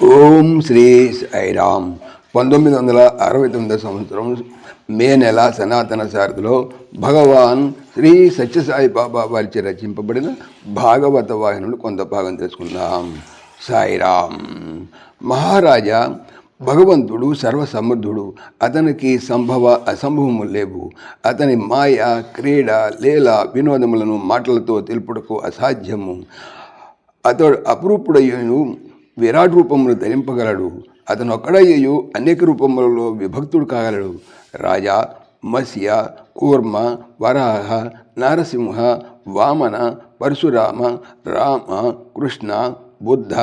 ఓం శ్రీ సాయిరామ్. 1969 సంవత్సరం మే నెల సనాతన శారదలో భగవాన్ శ్రీ సత్యసాయి బాబా వారిచే రచింపబడిన భాగవత వాహినులు కొంత భాగం తెలుసుకుందాం. సాయిరామ్. మహారాజా, భగవంతుడు సర్వసమర్థుడు. అతనికి అసంభవము లేవు. అతని మాయ, క్రీడ, లీల, వినోదములను మాటలతో తెలుపుటకు అసాధ్యము. అతడు అపురూపుడయ్యను విరాట్ రూపమును ధరింపగలడు. అతను ఒక్కడయ్యు అనేక రూపములలో విభక్తుడు కాగలడు. రాజా, మత్స్య, కూర్మ, వరాహ, నరసింహ, వామన, పరశురామ, రామ, కృష్ణ, బుద్ధ,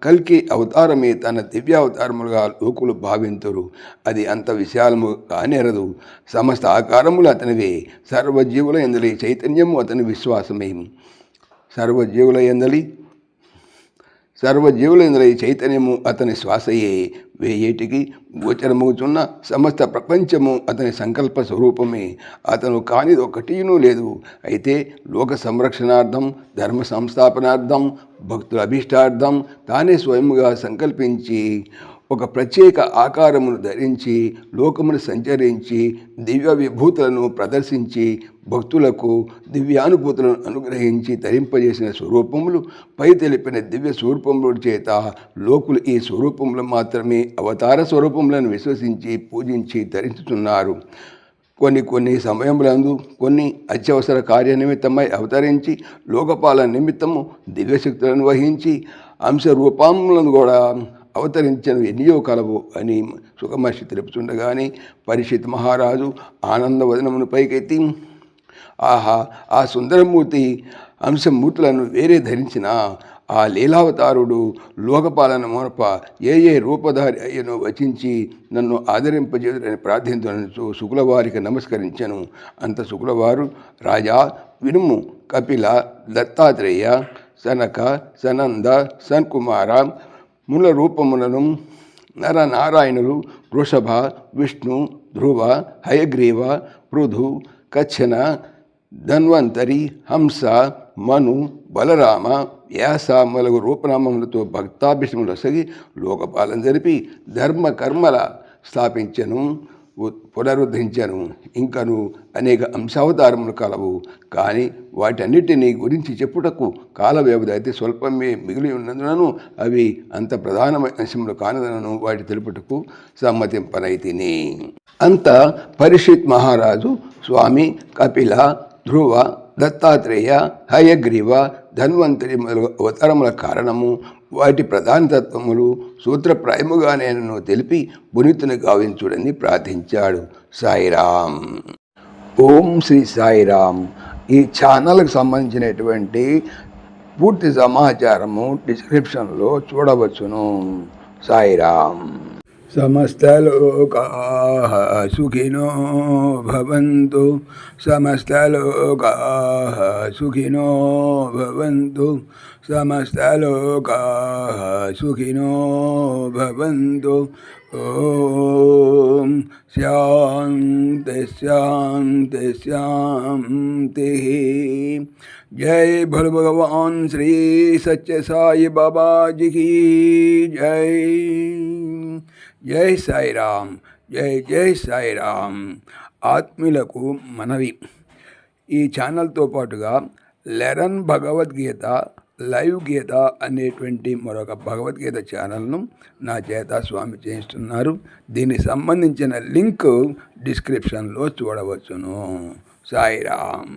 కల్కి అవతారమే తన దివ్యావతారములుగా లోకులు భావింతురు. అది అంత విశాలము కానేరదు. సమస్త ఆకారములు అతనివే. సర్వజీవుల ఎందలి చైతన్యము అతని విశ్వాసమే. సర్వజీవుల ఈ చైతన్యము అతని శ్వాసయే. వేయేటికి గోచరమవుతున్న సమస్త ప్రపంచము అతని సంకల్ప స్వరూపమే. అతను కానిది ఒకటినూ లేదు. అయితే లోక సంరక్షణార్థం, ధర్మ సంస్థాపనార్థం, భక్తుల అభిష్టార్థం తానే స్వయముగా సంకల్పించి ఒక ప్రత్యేక ఆకారమును ధరించి లోకమును సంచరించి దివ్య విభూతులను ప్రదర్శించి భక్తులకు దివ్యానుభూతులను అనుగ్రహించి ధరింపజేసిన స్వరూపములు పై తెలిపిన దివ్య స్వరూపముల చేత లోకులు ఈ స్వరూపములు మాత్రమే అవతార స్వరూపములను విశ్వసించి పూజించి ధరించుతున్నారు. కొన్ని సమయములందు కొన్ని అత్యవసర కార్యనిమిత్తమై అవతరించి లోకపాలన నిమిత్తము దివ్యశక్తులను వహించి అంశరూపములను కూడా అవతరించిన ఎన్నో కలవు అని సుఖమహర్షి తెలుపుతుండగానే పరీక్షిత్ మహారాజు ఆనందవదనమును పైకెత్తి, ఆహా, ఆ సుందరమూర్తి అంశమూర్తులను వేరే ధరించిన ఆ లీలావతారుడు లోకపాలన మొనప ఏ రూపధారి అయ్యను వచించి నన్ను ఆదరింపజేయుడని ప్రార్థించను శుక్లవారికి నమస్కరించను. అంత శుక్లవారు, రాజా వినుము. కపిల, దత్తాత్రేయ, సనక, సనంద, సన్కుమార మూల రూపములను నరనారాయణులు, వృషభ, విష్ణు, ధ్రువ, హయగ్రీవ, పృథు, కచ్చన, ధన్వంతరి, హంస, మను, బలరామ, వ్యాస మొదలగు రూపనామములతో భక్తాభిషములు ఒసగి లోకపాలన జరిపి ధర్మ కర్మల స్థాపించను, పునరుద్ధరించను. ఇంకను అనేక అంశావతారములు కలవు. కానీ వాటన్నిటినీ గురించి చెప్పుటకు కాల వ్యవధి అయితే స్వల్పమే మిగిలి ఉన్నందునను అవి అంత ప్రధానమైన అంశములు కానదనను వాటి తెలుపుటకు సమ్మతింపనైతిని. అంత పరీక్షిత్ మహారాజు స్వామి, కపిల, ధ్రువ, దత్తాత్రేయ, హయగ్రీవ, ధన్వంతరి మొదలగు అవతారముల కారణము, వాటి ప్రధాన తత్వములు సూత్రప్రాయముగా నేను తెలిపి పునీతుని గావించుడని ప్రార్థించాడు. సాయిరామ్. ఓం శ్రీ సాయిరామ్. ఈ ఛానల్కి సంబంధించినటువంటి పూర్తి సమాచారము డిస్క్రిప్షన్లో చూడవచ్చును. సాయిరామ్. సమస్తలోకాః సుఖినో భవంతు. సమస్తలోకాః సుఖినో భవంతు. సమస్తలోకాః సుఖినో భవంతు. ఓం శాంతి శాంతి శాంతి. జై భోలో భగవాన్ శ్రీ సత్య సాయి బాబాజీకి జై. జై సాయిరామ్. జై సాయిరామ్. ఆత్మీయులకు మనవి, ఈ ఛానల్తో పాటుగా లెరన్ భగవద్గీత లైవ్ గీత అనేటువంటి మరొక భగవద్గీత ఛానల్ను నా చేత స్వామి చేయిస్తున్నారు. దీనికి సంబంధించిన లింక్ డిస్క్రిప్షన్లో చూడవచ్చును. సాయిరామ్.